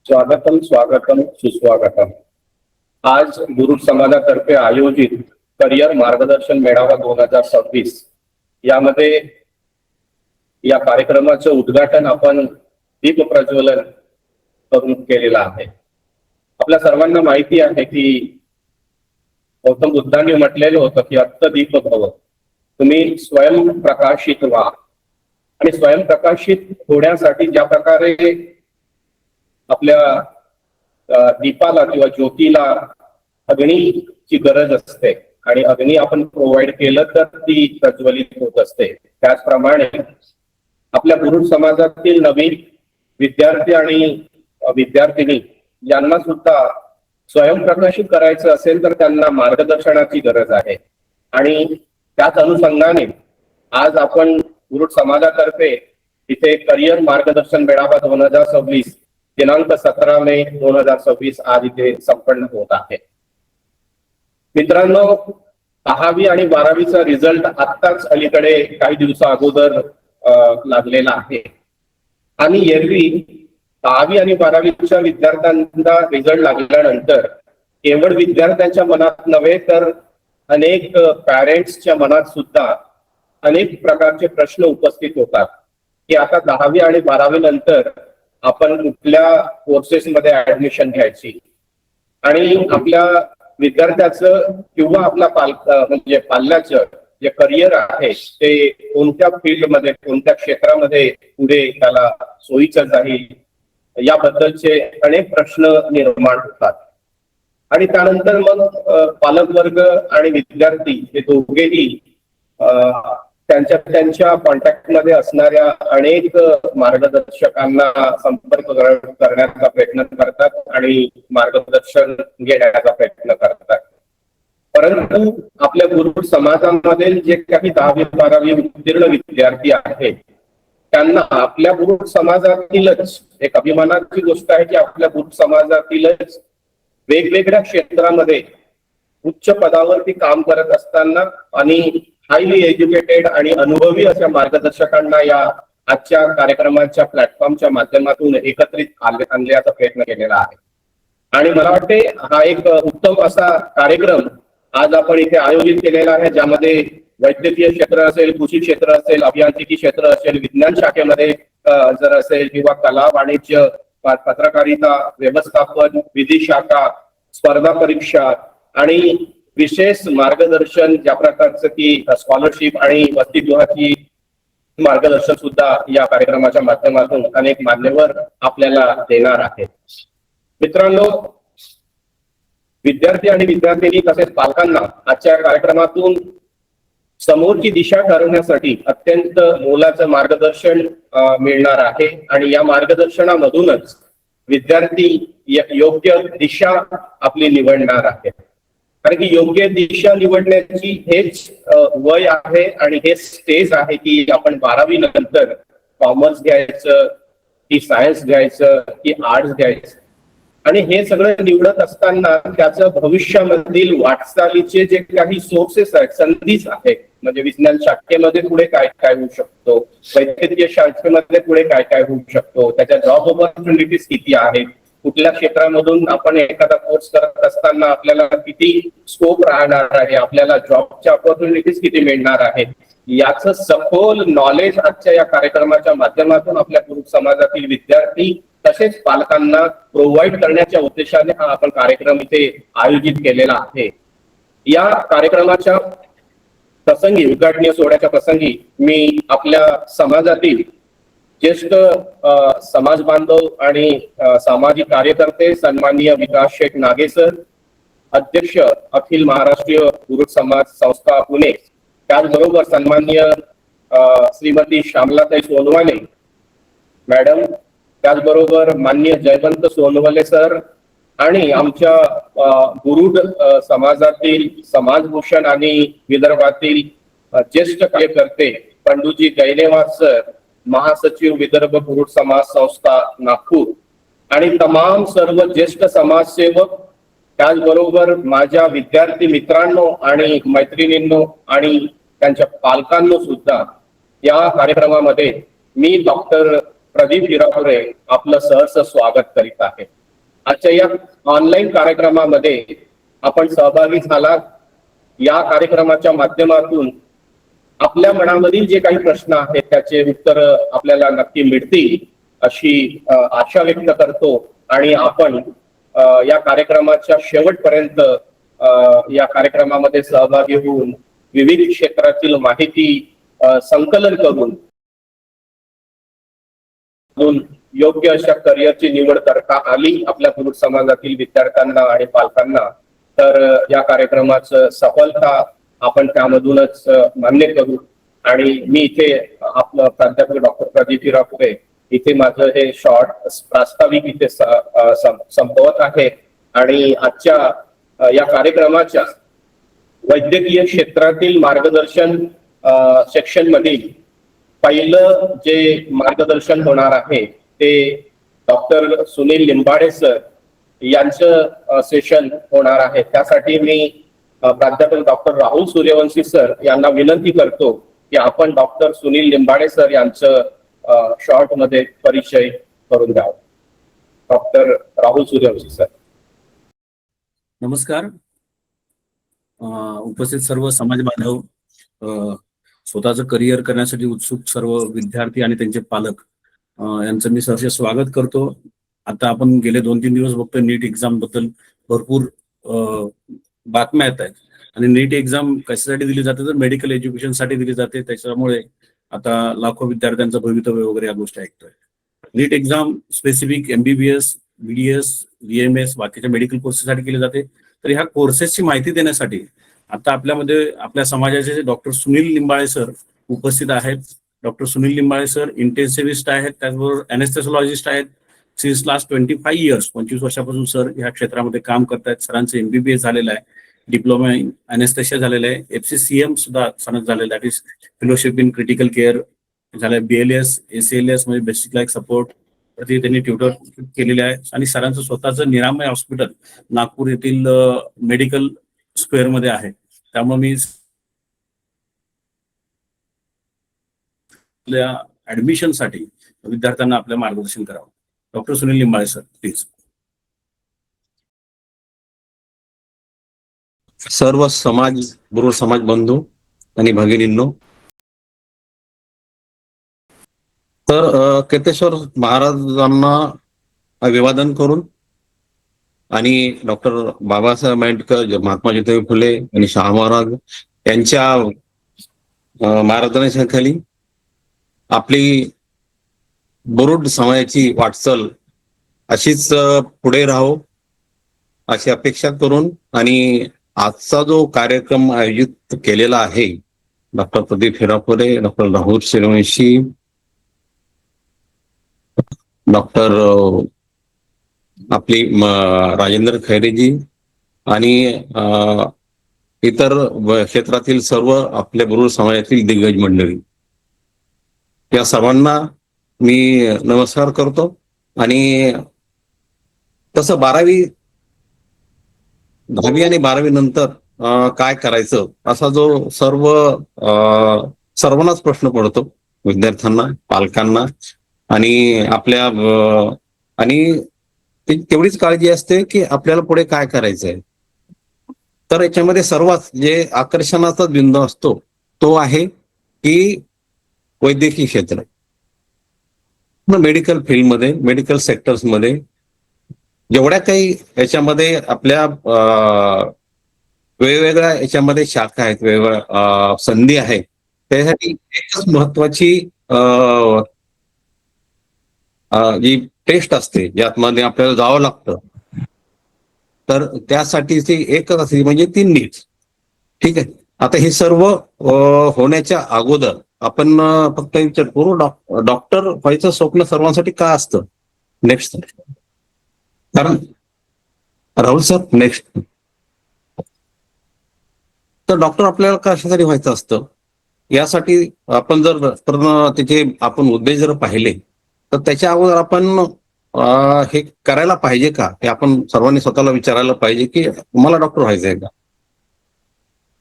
स्वागतम स्वागतम सुस्वागतम। आज गुरुड समाजातर्फे आयोजित करिअर मार्गदर्शन मेळावा 2026 यामध्ये या कार्यक्रमाचं उद्घाटन आपण दीप प्रज्वलन करून केलेलं आहे। आपल्या सर्वांना माहिती आहे की गौतम बुद्धांनी म्हटलेलं होतं की अत्त दीप भव, तुम्ही स्वयंप्रकाशित व्हा। आणि स्वयंप्रकाशित होण्यासाठी ज्या प्रकारे आपल्या दीपाला किंवा ज्योतीला अग्नीची गरज असते आणि अग्नी आपण प्रोव्हाइड केलं तर ती प्रज्वलित होत असते, त्याचप्रमाणे आपल्या गुरुड समाजातील नवीन विद्यार्थी आणि विद्यार्थिनी यांना सुद्धा स्वयंप्रकाशित करायचं असेल तर त्यांना मार्गदर्शनाची गरज आहे। आणि त्याच अनुषंगाने आज आपण गुरुड समाजातर्फे इथे करिअर मार्गदर्शन मेळावा 2026 दिनांक 17 मे 2026 आज इथे संपन्न होत आहे। मित्रांनो, 10वी आणि 12वीचा रिझल्ट आत्ताच अलीकडे काही दिवसा अगोदर लागलेला आहे। आणि एरवी 10वी आणि 12वीच्या विद्यार्थ्यांचा रिझल्ट लागल्यानंतर केवळ विद्यार्थ्यांच्या मनात नव्हे तर अनेक पॅरेंट्सच्या मनात सुद्धा अनेक प्रकारचे प्रश्न उपस्थित होतात की आता 10वी आणि 12वी नंतर आपण कुठल्या कोर्सेसमध्ये ऍडमिशन घ्यायची आणि आपल्या विद्यार्थ्याचं किंवा आपल्या म्हणजे पाल्याचं जे करिअर आहे ते कोणत्या फील्डमध्ये कोणत्या क्षेत्रामध्ये पुढे त्याला सोयीचं जाईल याबद्दलचे अनेक प्रश्न निर्माण होतात। आणि त्यानंतर मग पालकवर्ग आणि विद्यार्थी हे दोघेही त्यांच्या कॉन्टॅक्टमध्ये असणाऱ्या अनेक मार्गदर्शकांना संपर्क करण्याचा प्रयत्न करतात आणि मार्गदर्शन घेण्याचा प्रयत्न करतात। परंतु आपल्या गुरुड समाजामध्ये जे काही 10वी 12वी उत्तीर्ण विद्यार्थी आहेत त्यांना आपल्या गुरुड समाजातीलच एक अभिमानाची गोष्ट आहे की आपल्या गुरुड समाजातीलच वेगवेगळ्या क्षेत्रामध्ये उच्च पदावरती काम करत असताना आणि हायली एज्युकेटेड आणि अनुभवी अशा मार्गदर्शकांना या आजच्या कार्यक्रमाच्या प्लॅटफॉर्मच्या माध्यमातून एकत्रित आणण्याचा प्रयत्न केलेला आहे। आणि मला वाटते हा एक उत्तम असा कार्यक्रम आज आपण इथे आयोजित केलेला आहे, ज्यामध्ये वैद्यकीय क्षेत्र असेल, कृषी क्षेत्र असेल, अभियांत्रिकी क्षेत्र असेल, विज्ञान शाखेमध्ये जर असेल किंवा कला वाणिज्य पत्रकारिता व्यवस्थापन विधी शाखा स्पर्धा परीक्षा आणि विशेष मार्गदर्शन ज्या प्रकारचं की स्कॉलरशिप आणि वसतिगृहाची मार्गदर्शन सुद्धा या कार्यक्रमाच्या माध्यमातून अनेक मान्यवर आपल्याला देणार आहेत। मित्रांनो, विद्यार्थी आणि विद्यार्थिनी तसेच पालकांना आजच्या कार्यक्रमातून समोरची दिशा ठरवण्यासाठी अत्यंत मोलाचं मार्गदर्शन मिळणार आहे। आणि या मार्गदर्शनामधूनच विद्यार्थी योग्य दिशा आपली निवडणार आहे, कारण की योग्य दिशा निवडण्याची हेच वय आहे आणि हे स्टेज आहे की आपण 12वी नंतर कॉमर्स घ्यायचं की सायन्स घ्यायचं की आर्ट्स घ्यायचं। आणि हे सगळं निवडत असताना त्याचं भविष्यामधील वाटचालीचे जे काही सोर्सेस आहेत, संधीच आहेत, म्हणजे विज्ञान शाखेमध्ये पुढे काय काय होऊ शकतो, वैद्यकीय शाखेमध्ये पुढे काय काय होऊ शकतो, त्याच्या जॉब ऑपॉर्च्युनिटीज किती आहेत, कुठल्या क्षेत्रामधून आपण एखादा कोर्स करत असताना आपल्याला किती स्कोप राहणार आहे, आपल्याला जॉबच्या ऑपॉर्च्युनिटीज किती मिळणार आहेत, याचं सखोल नॉलेज आजच्या या कार्यक्रमाच्या माध्यमातून आपल्या गुरुड समाजातील विद्यार्थी तसेच पालकांना प्रोव्हाइड करण्याच्या उद्देशाने हा आपण कार्यक्रम इथे आयोजित केलेला आहे। या कार्यक्रमाच्या प्रसंगी, उद्घाटनीय सोहळ्याच्या प्रसंगी मी आपल्या समाजातील ज्येष्ठ समाज बांधव आणि सामाजिक कार्यकर्ते सन्माननीय विकास शेठ नागे सर, अध्यक्ष अखिल महाराष्ट्रीय पुरुष समाज संस्था पुणे, त्याचबरोबर सन्माननीय श्रीमती श्यामलाताई सोनवाने मॅडम, त्याचबरोबर माननीय जयवंत सोनवले सर आणि आमच्या गुरुड समाजातील समाजभूषण आणि विदर्भातील ज्येष्ठ कार्यकर्ते पंडूजी गैलेवार सर, महासचिव विदर्भ पुरुष समाज संस्था नागपूर आणि तमाम सर्व ज्येष्ठ समाजसेवक, त्याचबरोबर माझ्या विद्यार्थी मित्रांनो आणि मैत्रिणींनो आणि त्यांच्या पालकांनो सुद्धा या कार्यक्रमामध्ये मी डॉक्टर प्रदीप हिरापुरे आपलं सहर्ष स्वागत करीत आहे. आजच्या या ऑनलाईन कार्यक्रमामध्ये आपण सहभागी झालात. या कार्यक्रमाच्या माध्यमातून आपल्या मनामधील जे काही प्रश्न आहेत त्याचे उत्तर आपल्याला नक्की मिळतील अशी आशा व्यक्त करतो आणि आपण या कार्यक्रमाच्या शेवटपर्यंत या कार्यक्रमामध्ये सहभागी होऊन विविध क्षेत्रातील माहिती संकलन करून योग्य अशा करिअरची निवड करता आली आपल्या पुरुष समाजातील विद्यार्थ्यांना आणि पालकांना, तर या कार्यक्रमाचं सफलता आपण त्यामधूनच मान्य करू. आणि मी इथे आपलं प्राध्यापक डॉक्टर प्रदीप हिरापुरे इथे माझं हे शॉर्ट प्रास्ताविक इथे संपवत आहे. आणि आजच्या या कार्यक्रमाच्या वैद्यकीय क्षेत्रातील मार्गदर्शन सेक्शन मधील पहिलं जे मार्गदर्शन होणार आहे ते डॉक्टर सुनील लिंबाडे सर यांचं सेशन होणार आहे. त्यासाठी मी प्राध्यापक डॉक्टर राहुल सूर्यवंशी सर यांना विनंती करतो की आपण डॉक्टर सुनील लिंबाडे सर यांचं शॉर्ट मध्ये परिचय करून द्यावा. Doctor Rahul Suryavanshi sir. नमस्कार. उपस्थित सर्व समाज बांधव, स्वतःचं करिअर करण्यासाठी उत्सुक सर्व विद्यार्थी आणि त्यांचे पालक यांचं मी सहर्ष स्वागत करतो. आता आपण गेले 2-3 दिवस बघतोय नीट एक्झाम बद्दल भरपूर बातम्या येत आहेत. आणि नीट एक्झाम कशासाठी दिली जाते तर मेडिकल एज्युकेशन साठी दिली जाते. त्याच्यामुळे आता लाखो विद्यार्थ्यांचं भवितव्य वगैरे या गोष्टी ऐकतोय. NEET exam specific MBBS, BDS, BMS बाकीच्या मेडिकल कोर्सेससाठी केली जाते. तर ह्या कोर्सेसची माहिती देण्यासाठी आता आपल्यामध्ये आपल्या समाजाचे डॉक्टर सुनील लिंबाळे सर उपस्थित आहेत. Doctor Sunil Limbale sir intensivist आहेत, त्याचबरोबर अनेस्थेसिओलॉजिस्ट आहेत. सिन्स लास्ट 25 इयर्स 25 वर्षापासून सर ह्या क्षेत्रामध्ये काम करतायत. सरांचं MBBS झालेलं आहे, डिप्लोमा इन अनेस्थेशिया झालेलं आहे, FCCM सुद्धा सनद झालेलं आहे, फेलोशिप इन क्रिटिकल केअर झालंय, BLS, ACLS म्हणजे बेसिक लाईफ सपोर्ट त्यांनी ट्युटर केलेले आहे. आणि सरांचं स्वतःचं निरामय हॉस्पिटल नागपूर येथील मेडिकल स्क्वेअर मध्ये आहे. त्यामुळे मी आपल्या ऍडमिशन साठी विद्यार्थ्यांना आपलं मार्गदर्शन करावं. Doctor Sunil Limbale sir please. सर्व गुरु समाज बंधू आणि भगिनींनो, तर केतेश्वर महाराजांना अभिवादन करून आणि डॉक्टर बाबासाहेब आंबेडकर, महात्मा ज्योतिबा फुले आणि शाह महाराज यांच्या मार्गदर्शनाखाली आपली बुरुड समाजाची वाटचाल अशीच पुढे राहो अशी अपेक्षा करून आणि आजचा जो कार्यक्रम आयोजित केलेला आहे doctor Pradeep Hirapure, doctor Rahul Suryavanshi, doctor आपली राजेंद्र खैरेजी आणि इतर क्षेत्रातील सर्व आपल्या गुरु समाजातील दिग्गज मंडळी, या सर्वांना मी नमस्कार करतो. आणि तसं 10वी आणि 12वी नंतर काय करायचं असा जो सर्वांनाच प्रश्न पडतो, विद्यार्थ्यांना, पालकांना आणि आपल्या आणि तेवढीच काळजी असते की आपल्याला पुढे काय करायचंय. तर याच्यामध्ये सर्वात जे आकर्षणाचा बिंदू असतो तो आहे की वैद्यकीय क्षेत्र, मेडिकल फील्डमध्ये, मेडिकल सेक्टर्समध्ये जेवढ्या काही याच्यामध्ये आपल्या वेगवेगळ्या याच्यामध्ये शाखा आहेत, वेगवेगळ्या संधी आहेत, त्यासाठी एकच महत्वाची जी टेस्ट असते ज्यामध्ये आपल्याला जावं लागतं, तर त्यासाठी ती एकच असते म्हणजे ती नीट. ठीक आहे. आता हे सर्व होण्याच्या अगोदर आपण फक्त विचार करू, डॉक्टर व्हायचं स्वप्न सर्वांसाठी का असतं? नेक्स्ट. कारण राहुल सर, नेक्स्ट. तर डॉक्टर आपल्याला कशासाठी व्हायचं असतं? यासाठी आपण जर त्याचे आपण उद्देश जर पाहिले, तर त्याच्या अगोदर आपण हे करायला पाहिजे का, हे आपण सर्वांनी स्वतःला विचारायला पाहिजे की मला डॉक्टर व्हायचं आहे का?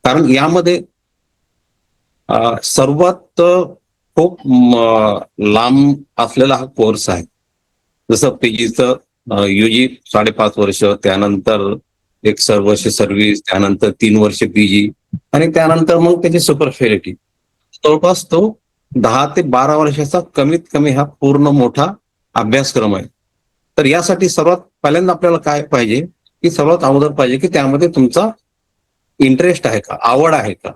कारण यामध्ये सर्वात खूप लांब असलेला हा कोर्स आहे. जसं पीजीचं युजी 5.5 वर्ष, त्यानंतर 1 वर्ष सर्व्हिस, त्यानंतर 3 वर्ष पीजी, आणि त्यानंतर मग त्याची सुपरस्पेशालिटी. जवळपास तो 10 ते 12 वर्षाचा कमीत कमी हा पूर्ण मोठा अभ्यासक्रम आहे. तर यासाठी सर्वात पहिल्यांदा आपल्याला काय पाहिजे, की सर्वात अगोदर पाहिजे की त्यामध्ये तुमचा इंटरेस्ट आहे का, आवड आहे का?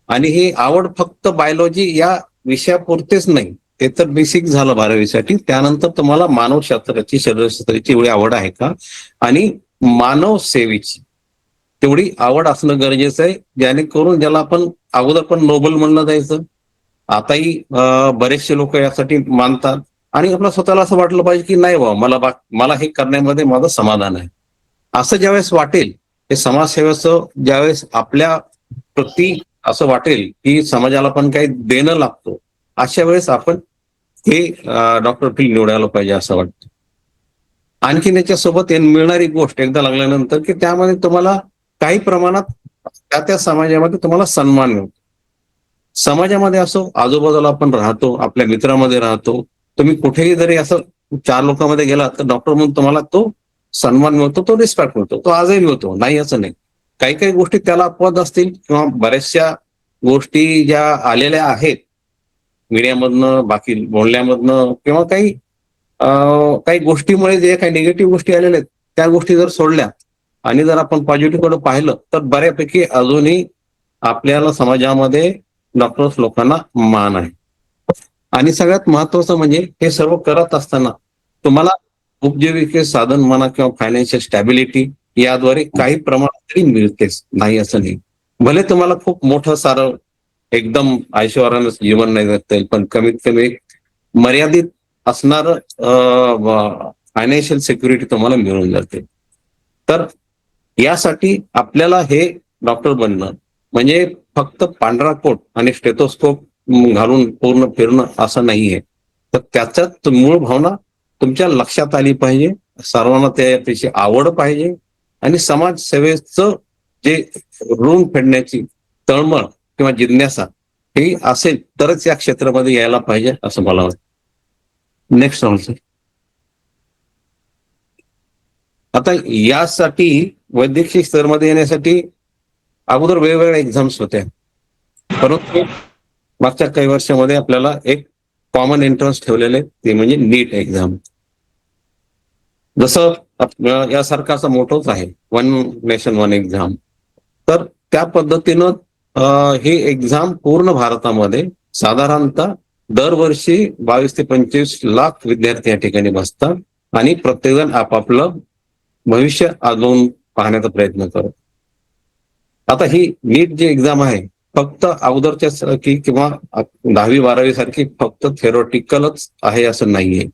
आणि ही आवड फक्त बायोलॉजी या विषयापुरतेच नाही, ते तर बेसिक झालं 12वीसाठी. त्यानंतर तुम्हाला मानवशास्त्राची, शरीरशास्त्राची एवढी आवड आहे का, आणि मानव सेवेची तेवढी आवड असणं गरजेचं आहे, जेणेकरून ज्याला आपण अगोदर पण नोबल म्हणलं जायचं, आताही बरेचसे लोक यासाठी मानतात. आणि आपलं स्वतःला असं वाटलं पाहिजे की नाही बाबा, मला हे करण्यामध्ये माझं समाधान आहे. असं ज्यावेळेस वाटेल, हे समाजसेवेचं ज्यावेळेस आपल्या प्रती असं वाटेल की समाजाला पण काही देणं लागतो, अशा वेळेस आपण हे डॉक्टर फील्ड निवडायला पाहिजे असं वाटतं. आणखीन याच्यासोबत मिळणारी गोष्ट एकदा लागल्यानंतर की त्यामध्ये तुम्हाला काही प्रमाणात त्या समाजामध्ये तुम्हाला सन्मान मिळतो. समाजामध्ये असो, आजूबाजूला आपण राहतो, आपल्या मित्रामध्ये राहतो, तुम्ही कुठेही जरी असं 4 लोकांमध्ये गेला तर डॉक्टर म्हणून तुम्हाला तो सन्मान मिळतो, तो रिस्पेक्ट मिळतो, तो आजही मिळतो, नाही असं नाही. काही काही गोष्टी त्याला अपवाद असतील, किंवा बऱ्याचशा गोष्टी ज्या आलेल्या आहेत मीडियामधनं, बाकी बोलण्यामधनं, किंवा काही गोष्टीमुळे जे काही निगेटिव्ह गोष्टी आलेल्या आहेत, त्या गोष्टी जर सोडल्या आणि जर आपण पॉझिटिव्ह कडे पाहिलं, तर बऱ्यापैकी अजूनही आपल्याला समाजामध्ये डॉक्टर्स लोकांना मान आहे. आणि सगळ्यात महत्वाचं म्हणजे हे सर्व करत असताना तुम्हाला उपजीविके साधन म्हणा किंवा फायनान्शियल स्टॅबिलिटी याद्वारे काही प्रमाणात तरी मिळतेच, नाही असं नाही. भले तुम्हाला खूप मोठं सारं एकदम ऐशोआराम जीवन नाही जगता येईल, पण कमीत कमी मर्यादित असणार फायनान्शियल सिक्युरिटी तुम्हाला मिळून जाते. तर यासाठी आपल्याला हे डॉक्टर बनणं म्हणजे फक्त पांढरा कोट आणि स्टेथोस्कोप घालून पूर्ण फिरणं असं नाहीये. तर त्याच्यात मूळ भावना तुमच्या लक्षात आली पाहिजे, सर्वांना त्यापेक्षा आवड पाहिजे, आणि समाजसेवेचं जे ऋण फेडण्याची तळमळ किंवा जिज्ञासा ही असेल तरच या क्षेत्रामध्ये यायला पाहिजे असं मला वाटतं. Next round sir. आता यासाठी वैद्यकीय स्तरामध्ये येण्यासाठी अगोदर वेगवेगळ्या एक्झाम्स होत्या, परंतु मागच्या काही वर्षामध्ये आपल्याला एक कॉमन एंट्रन्स ठेवलेले, ते म्हणजे नीट एक्झाम. जसं यासारखाचा मोठोच आहे, 1 नेशन 1 एक्झाम. तर त्या पद्धतीनं ही एक्झाम पूर्ण भारतामध्ये साधारणतः दरवर्षी 22 ते 25 लाख विद्यार्थी या ठिकाणी बसतात, आणि प्रत्येकजण आपापलं भविष्य अजून पाहण्याचा प्रयत्न करत. आता ही नीट जी एक्झाम आहे, फक्त अगोदरच्या सारखी किंवा 10वी 12वी सारखी फक्त थेरोटिकलच आहे असं नाहीये.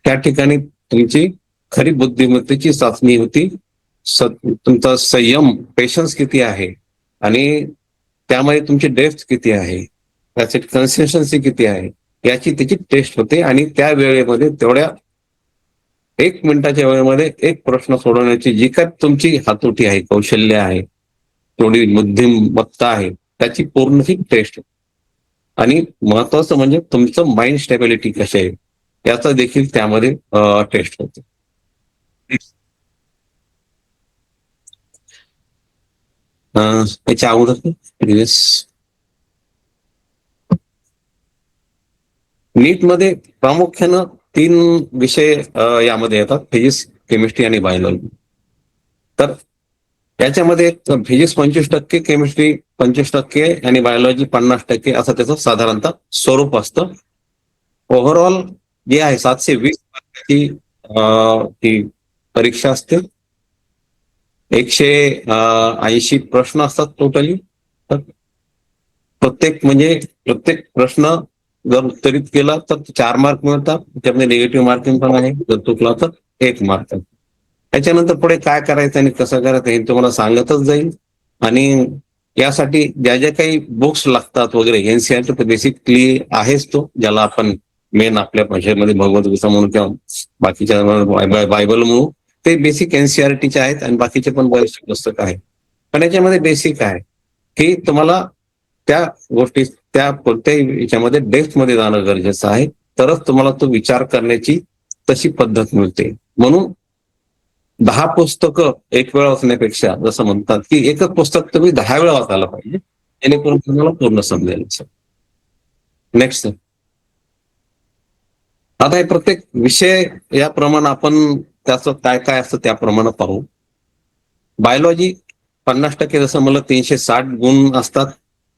त्या ठिकाणी तुमची खरी बुद्धिमत्तेची चाचणी होती, तुमचा संयम, पेशन्स किती आहे, आणि त्यामध्ये तुमची डेप्थ किती आहे, त्याची कन्सिस्टन्सी किती आहे, याची त्याची टेस्ट होते. आणि त्या वेळेमध्ये तेवढ्या 1 मिनिटाच्या वेळेमध्ये एक प्रश्न सोडवण्याची जी काय तुमची हातोटी आहे, कौशल्य आहे, तेवढी बुद्धिमत्ता आहे, त्याची पूर्ण ही टेस्ट. आणि महत्वाचं म्हणजे तुमचं माइंड स्टेबिलिटी कशी आहे याचा देखील त्यामध्ये टेस्ट होते. याच्या अगोदर प्रिव्हियस नीटमध्ये प्रामुख्यानं 3 विषय यामध्ये येतात, फिजिक्स, केमिस्ट्री आणि बायोलॉजी. तर त्याच्यामध्ये फिजिक्स 25%, केमिस्ट्री 25% आणि बायोलॉजी 50% असं त्याचं साधारणतः स्वरूप असतं. ओव्हरऑल जे आहे 720 मार्काची ती परीक्षा असते. 180 प्रश्न असतात टोटली. प्रत्येक प्रश्न जर उत्तरित केला तर 4 मार्क मिळतात. त्यामध्ये निगेटिव्ह मार्किंग पण आहे. जर चुकला तर 1 मार्क. त्याच्यानंतर पुढे काय करायचं आणि कसं करायचं हे तुम्हाला सांगतच जाईल. आणि यासाठी ज्या ज्या काही बुक्स लागतात वगैरे एनसीईआरटी तर बेसिकली आहेच तो, ज्याला आपण मेन आपल्या भाषेमध्ये भगवद्गीता म्हणून किंवा बाकीच्या बायबल म्हणून, ते बेसिक एनसीईआरटीचे आहेत आणि बाकीचे पण बरेचसे पुस्तक आहेत. पण याच्यामध्ये बेसिक आहे की तुम्हाला त्या गोष्टी त्या कोणत्याही याच्यामध्ये डेप्थ मध्ये जाणं गरजेचं आहे, तरच तुम्हाला तो विचार करण्याची तशी पद्धत मिळते. म्हणून 10 पुस्तकं एक वेळा वाचण्यापेक्षा जसं म्हणतात की एकच पुस्तक तुम्ही 10 वेळा वाचायला पाहिजे, जेणेकरून तुम्हाला पूर्ण समजेल. नेक्स्ट. आता हे प्रत्येक विषय याप्रमाणे आपण त्याचं काय काय असतं त्याप्रमाणे पाहू. बायोलॉजी 50% जसं मला 360 गुण असतात.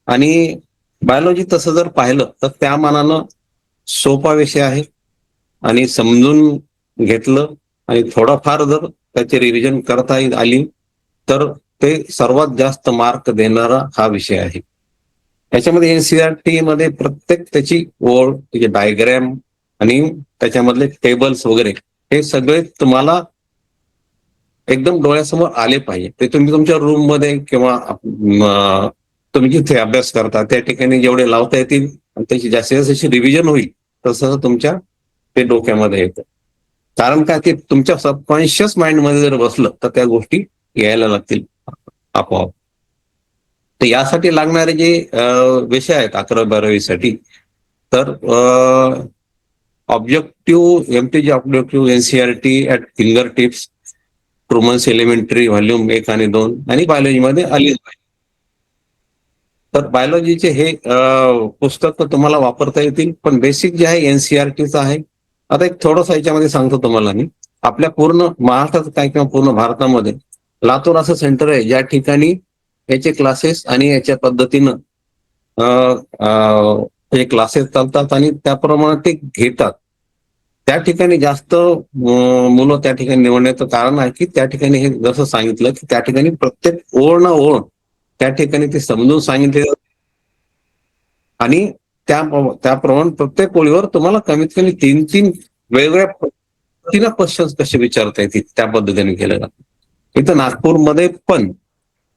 आणि बायोलॉजी तसं जर पाहिलं तर त्या मानानं सोपा विषय आहे. आणि समजून घेतलं आणि थोडाफार जर त्याची रिव्हिजन करता आली तर ते सर्वात जास्त मार्क देणारा हा विषय आहे. याच्यामध्ये एनसीईआरटी मध्ये प्रत्येक त्याची ओळ, त्याची डायग्रॅम आणि त्याच्यामधले टेबल्स वगैरे हे सगळे तुम्हाला एकदम डोळ्यासमोर आले पाहिजे. ते तुम्ही तुमच्या रूम मध्ये किंवा तुम्ही जिथे अभ्यास करता त्या ठिकाणी जेवढे लावता येतील आणि त्याची जास्तीत जास्त रिव्हिजन होईल तसं तुमच्या ते डोक्यामध्ये येतं. कारण काय ते तुमच्या सबकॉन्शियस माइंड मध्ये जर बसलं तर त्या गोष्टी यायला लागतील आपोआप. तर यासाठी लागणारे जे विषय आहेत 11वी-12वी तर objective MTG objective NCERT at fingertips, Trueman's elementary volume 1 आणि 2 आणि बायोलॉजीमध्ये आलीच पाहिजे. तर बायोलॉजीचे हे पुस्तक तुम्हाला वापरता येतील, पण बेसिक जे आहे एनसीईआरटीचं आहे. आता एक थोडंसं याच्यामध्ये सांगतो तुम्हाला मी. आपल्या पूर्ण महाराष्ट्रात काय किंवा पूर्ण भारतामध्ये लातूर असं सेंटर आहे ज्या ठिकाणी याचे क्लासेस आणि याच्या पद्धतीनं हे क्लासेस चालतात आणि त्याप्रमाणे ते घेतात. त्या ठिकाणी जास्त मुलं त्या ठिकाणी निवडण्याचं कारण आहे की त्या ठिकाणी हे जसं सांगितलं की त्या ठिकाणी प्रत्येक ओळ ना ओळ त्या ठिकाणी ते समजून सांगितले आणि त्याप्रमाणे प्रत्येक ओळीवर तुम्हाला कमीत कमी 3 वेगवेगळ्या पद्धतीने क्वेश्चन्स कसे विचारता येतील त्या पद्धतीने केलं जातं. इथं नागपूरमध्ये पण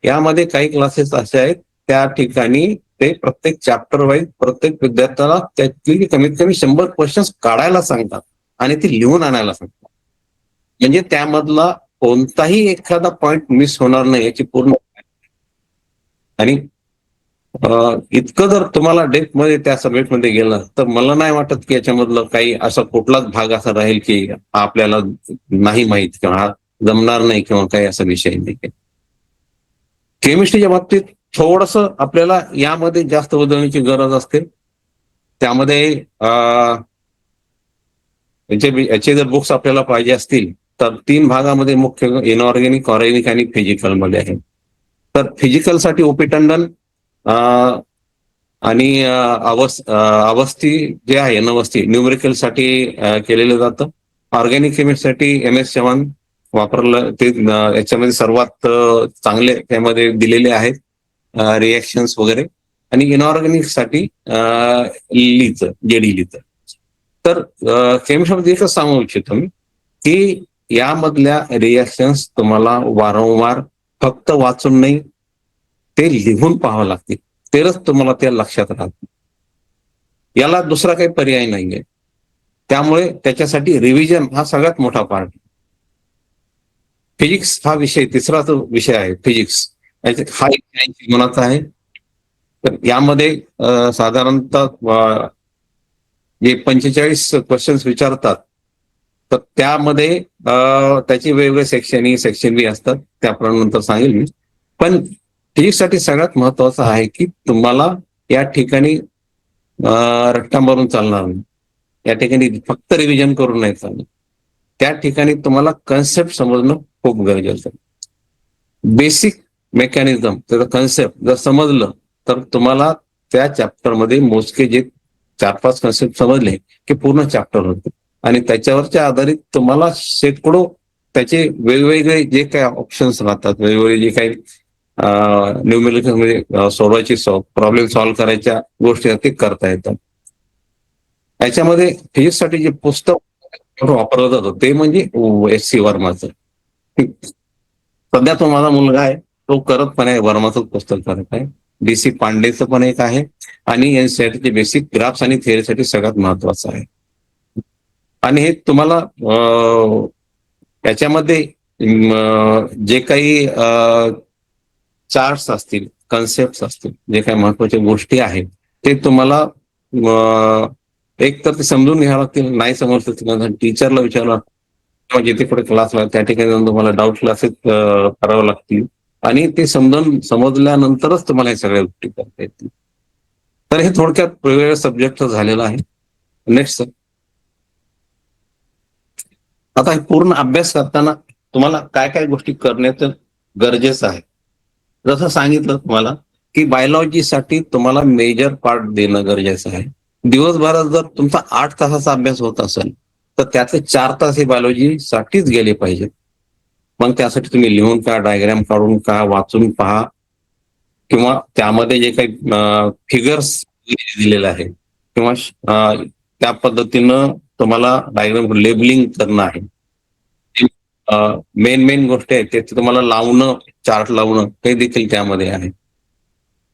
यामध्ये काही क्लासेस असे आहेत त्या ठिकाणी ते प्रत्येक चॅप्टर वाईज प्रत्येक विद्यार्थ्याला त्यातली कमीत कमी 100 क्वेश्चन्स काढायला सांगतात आणि ते लिहून आणायला सांगतात. म्हणजे त्यामधला कोणताही एखादा पॉइंट मिस होणार नाही याची पूर्ण. आणि इतकं जर तुम्हाला डेप्थ मध्ये त्या सब्जेक्टमध्ये गेलं तर मला नाही वाटत की याच्यामधलं काही असा कुठलाच भाग असा राहील की आपल्याला नाही माहीत किंवा हा जमणार नाही किंवा काही असा विषय नाही. केमिस्ट्रीच्या बाबतीत थोडस आपल्याला यामध्ये जास्त बदलण्याची गरज असते. त्यामध्ये याचे जर बुक्स आपल्याला पाहिजे असतील तर 3 भागामध्ये मुख्य इनऑर्गॅनिक, ऑर्गॅनिक आणि फिजिकल मध्ये आहे. तर फिजिकलसाठी ओपी टंडन आणि अवस्थी जे आहे नवस्थी न्यूमेरिकल साठी केलेलं जातं. ऑर्गॅनिक केमिस्ट्रीसाठी MS चव्हाण वापरलं ते याच्यामध्ये सर्वात चांगले त्यामध्ये दिलेले आहेत रिएक्शन्स वगैरे. आणि इनऑर्गॅनिक साठी लिहितं जेडी लिहितं. तर केमिस्ट्रीमध्ये एकच सांगू इच्छितो मी की यामधल्या रिएक्शन्स तुम्हाला वारंवार फक्त वाचून नाही ते लिहून पाहावं लागते, तरच तुम्हाला ते लक्षात राहते. याला दुसरा काही पर्याय नाहीये. त्यामुळे त्याच्यासाठी रिव्हिजन हा सगळ्यात मोठा पार्ट. फिजिक्स हा विषय तिसरा जो विषय आहे फिजिक्स हा 80 गुणाचा आहे. तर यामध्ये साधारणतः जे 45 क्वेश्चन्स विचारतात तर त्यामध्ये त्याचे वेगवेगळे सेक्शन ए सेक्शन बी असतात, त्याप्रमाणे नंतर सांगेल मी. पण फिजिक्ससाठी सगळ्यात महत्वाचं आहे की तुम्हाला या ठिकाणी रट्टा मारून चालणार नाही. या ठिकाणी फक्त रिव्हिजन करून नाही चालणार. त्या ठिकाणी तुम्हाला कन्सेप्ट समजणं खूप गरजेचं आहे. बेसिक मेकॅनिझम त्याचं कन्सेप्ट जर समजलं तर तुम्हाला त्या चॅप्टरमध्ये मोजके जे 4-5 कन्सेप्ट समजले की पूर्ण चॅप्टर होते. आणि त्याच्यावरच्या आधारित तुम्हाला शेकडो त्याचे वेगवेगळे जे काही ऑप्शन्स राहतात, वेगवेगळे जे काही न्यूमेरिकल म्हणजे सोडवायची प्रॉब्लेम सॉल्व्ह करायच्या गोष्टी ते करता येतात. याच्यामध्ये फिजिक्ससाठी जे पुस्तक वापरलं जातं ते म्हणजे SC वर्माचं. सध्या तो माझा मुलगा आहे, तो करत पण आहे, वर्माचंच पुस्तक करत आहे. DC पांडेचं पण एक आहे आणि NCERTचे बेसिक ग्राफ्स आणि थिअरीसाठी सगळ्यात महत्वाचं आहे. आणि हे तुम्हाला याच्यामध्ये जे काही चार्ट्स असतील, कन्सेप्ट असतील, जे काही महत्वाच्या गोष्टी आहेत ते तुम्हाला एक तर ते समजून घ्यावं लागतील, नाही समजलं टीचरला विचारलं किंवा जिथे कुठे क्लासला त्या ठिकाणी जाऊन तुम्हाला डाऊट क्लासेस करावं लागतील आणि ते समजल्यानंतरच तुम्हाला हे सगळ्या गोष्टी करता येतील. तर हे थोडक्यात वेगवेगळ्या सब्जेक्ट झालेलं आहे. Next sir. आता हे पूर्ण अभ्यास करताना तुम्हाला काय काय गोष्टी करण्याचं गरजेचं आहे. जसं सांगितलं तुम्हाला की बायोलॉजीसाठी तुम्हाला मेजर पार्ट देणं गरजेचं आहे. दिवसभरात जर तुमचा 8 तासाचा अभ्यास होत असेल तर त्यातले 4 तास हे बायोलॉजीसाठीच गेले पाहिजेत. मग त्यासाठी तुम्ही लिहून का, डायग्राम काढून का, वाचून पहा किंवा त्यामध्ये जे काही फिगर्स दिलेले आहे किंवा त्या पद्धतीनं तुम्हाला डायग्राम लेबलिंग करणं आहे. मेन गोष्ट आहे ते तुम्हाला लावणं, चार्ट लावणं हे देखील त्यामध्ये आहे.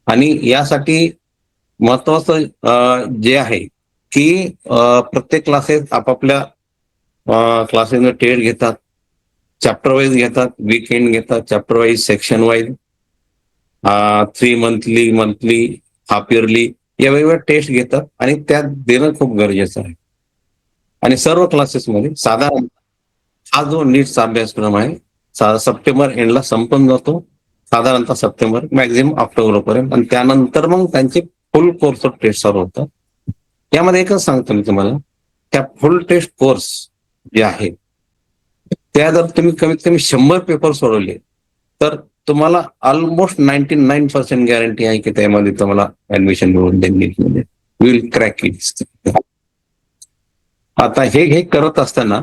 आणि यासाठी महत्वाचं जे आहे की प्रत्येक क्लासेस आपापल्या क्लासेसने टेस्ट घेतात, चॅप्टर वाईज घेतात, वीकेंड घेतात, chapter wise, section wise, 3 monthly, half yearly या वेगवेगळ्या टेस्ट घेतात आणि त्यात देणं खूप गरजेचं आहे. आणि सर्व क्लासेसमध्ये साधारण हा जो नीटचा अभ्यासक्रम आहे सप्टेंबर एंडला संपून जातो, साधारणतः सप्टेंबर मॅक्झिमम ऑक्टोबर पर्यंत, आणि त्यानंतर मग त्यांचे फुल कोर्स ऑफ टेस्ट चालू होतात. यामध्ये एकच सांगतो मी तुम्हाला, त्या फुल टेस्ट कोर्स जे आहे त्या जर तुम्ही कमीत कमी 100 पेपर सोडवले तर तुम्हाला ऑलमोस्ट 99% गॅरंटी आहे की त्यामध्ये तुम्हाला ऍडमिशन मिळून देईल नीटमध्ये. Will crack it. आता हे करत असताना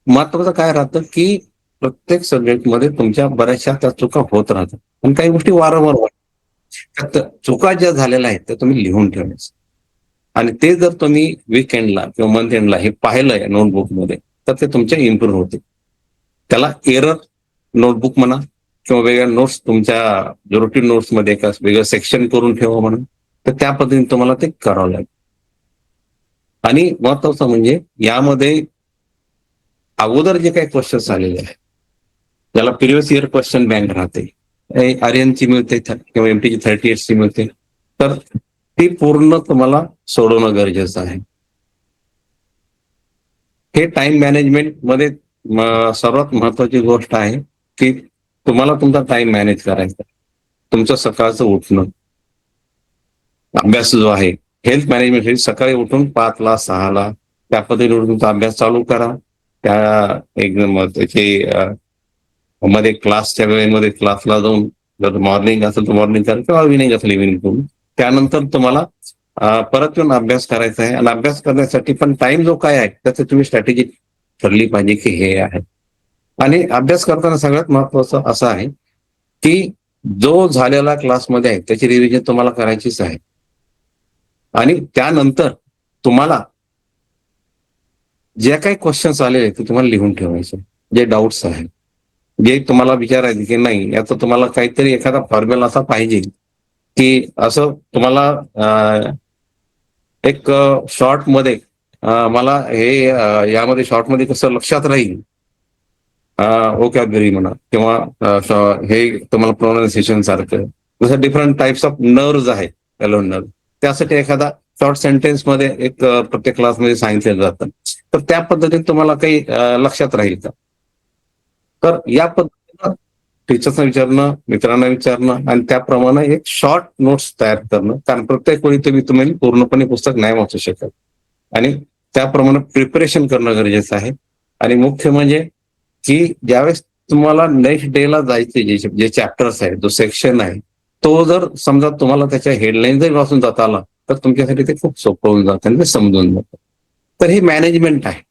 महत्वाचं काय राहतं की प्रत्येक सब्जेक्टमध्ये तुमच्या बऱ्याचशा त्या चुका होत राहतात आणि काही गोष्टी वारंवार होतात. चुका ज्या झालेल्या आहेत त्या तुम्ही लिहून ठेवायचं आणि ते जर तुम्ही वीकेंडला किंवा मंथ एंडला हे पाहिलंय नोटबुकमध्ये तर ते तुमच्या इम्प्रूव्ह होते. त्याला एरर नोटबुक म्हणा किंवा वेगळ्या नोट्स तुमच्या रुटीन नोट्समध्ये एका वेगळं सेक्शन करून ठेवा म्हणा, तर त्या पद्धतीने तुम्हाला ते करावं लागेल. आणि महत्वाचं म्हणजे यामध्ये अगोदर जे काही क्वेश्चन्स आलेले आहेत ज्याला प्रिव्हियस इयर क्वेश्चन बँक राहते, आर्यनची मिळते किंवा MTची 38 ची मिळते, तर ती पूर्ण तुम्हाला सोडवणं गरजेचं आहे. हे टाइम मॅनेजमेंट मध्ये सर्वात महत्वाची गोष्ट आहे की तुम्हाला तुमचा टाइम मॅनेज करायचा. तुमचं सकाळचं उठणं, अभ्यास जो आहे, हेल्थ मॅनेजमेंट हे सकाळी उठून 5 ला 6 ला त्या पद्धतीने तुमचा अभ्यास चालू करा. त्या एकदम त्याचे मध्ये क्लासच्या वेळेमध्ये क्लासला जाऊन जर मॉर्निंग असेल तर मॉर्निंग करा किंवा इव्हिनिंग असेल इव्हिनिंग करून त्यानंतर तुम्हाला परत येऊन अभ्यास करायचा आहे. आणि अभ्यास करण्यासाठी पण टाइम जो काय आहे त्याचं तुम्ही स्ट्रॅटेजी ठरली पाहिजे की हे आहे. आणि अभ्यास करताना सगळ्यात महत्वाचं असं आहे की जो झालेला क्लासमध्ये आहे त्याची रिव्हिजन तुम्हाला करायचीच आहे. आणि त्यानंतर तुम्हाला जे काही क्वेश्चन्स आलेले ते तुम्हाला लिहून ठेवायचे, जे डाऊट्स आहेत, जे तुम्हाला विचारायचे की नाही याचा तुम्हाला काहीतरी एखादा फॉर्म्युला असा पाहिजे की असं तुम्हाला एक शॉर्ट मध्ये मला हे यामध्ये शॉर्ट मध्ये कसं लक्षात राहील, ओकॅब्युलरी म्हणा किंवा हे तुम्हाला प्रोनाउन्सिएशन सारखं जसं डिफरंट टाइप्स ऑफ नर्व्ज आहे एलोन नर्व, त्यासाठी एखादा शॉर्ट सेंटेन्स मध्ये एक प्रत्येक क्लासमध्ये सांगितलं जातं, तर त्या पद्धतीने तुम्हाला काही लक्षात राहील का. तर या पद्धतीनं टीचर्सना विचारणं, मित्रांना विचारणं आणि त्याप्रमाणे एक शॉर्ट नोट्स तयार करणं, कारण प्रत्येक वेळी तुम्ही पूर्णपणे पुस्तक नाही वाचू शकत आणि त्याप्रमाणे प्रिपरेशन करणं गरजेचं आहे. आणि मुख्य म्हणजे की ज्यावेळेस तुम्हाला नेक्स्ट डेला जायचे जे चॅप्टर्स आहे, जो सेक्शन आहे, तो जर समजा तुम्हाला त्याच्या हेडलाईन जरी वाचून जाता आला तर तुमच्यासाठी ते खूप सोपं होऊन जातं आणि ते समजून जातं. तर हे मॅनेजमेंट आहे,